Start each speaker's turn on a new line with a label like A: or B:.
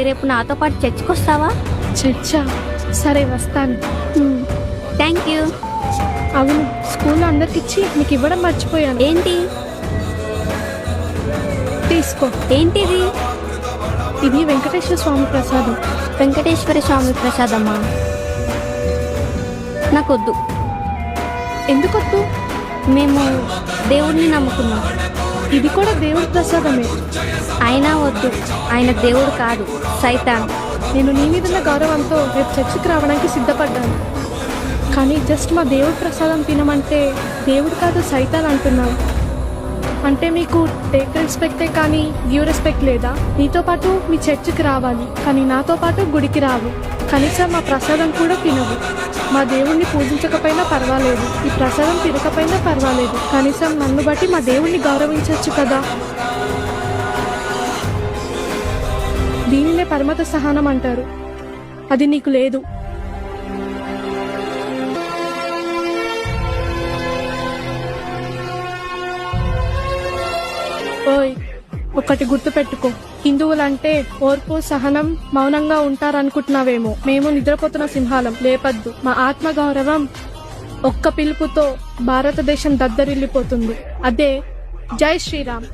A: రేపు నాతో పాటు చర్చికొస్తావా?
B: చర్చా? సరే వస్తాను.
A: Thank you.
B: అవును, స్కూల్లో అందరికిచ్చి మీకు ఇవ్వడం మర్చిపోయాను.
A: ఏంటి?
B: తీసుకో.
A: ఏంటిది?
B: ఇది వెంకటేశ్వర స్వామి ప్రసాదం.
A: వెంకటేశ్వర స్వామి ప్రసాదమ్మా? నాకొద్దు.
B: ఎందుకొద్దు?
A: మేము దేవుడిని నమ్ముకున్నాం.
B: ఇది కూడా దేవుడి ప్రసాదమే.
A: అయినా వద్దు, ఆయన దేవుడు కాదు, సైతాన్.
B: నేను నీ మీదున్న గౌరవంతో రేపు చర్చికి రావడానికి సిద్ధపడ్డాను. కానీ జస్ట్ మా దేవుడి ప్రసాదం తినమంటే దేవుడు కాదు సైతాన్ అంటున్నావు. అంటే మీకు టేక్ రెస్పెక్టే కానీ గివ్ రెస్పెక్ట్ లేదా? నీతో పాటు మీ చర్చికి రావాలి, కానీ నాతో పాటు గుడికి రావు. కనీసం మా ప్రసాదం కూడా తినవు. మా దేవుణ్ణి పూజించకపోయినా పర్వాలేదు, ఈ ప్రసాదం తినకపోయినా పర్వాలేదు, కనీసం నన్ను బట్టి మా దేవుణ్ణి గౌరవించవచ్చు కదా. దీనినే పరమత సహనం అంటారు. అది నీకు లేదు. ఓయ్, ఒకటి గుర్తుపెట్టుకో, హిందువులంటే ఓర్పు, సహనం, మౌనంగా ఉంటారనుకుంటున్నావేమో. మేము నిద్రపోతున్న సింహాలం, లేపద్దు. మా ఆత్మగౌరవం ఒక్క పిలుపుతో భారతదేశం దద్దరిల్లిపోతుంది. అదే జై శ్రీరామ్.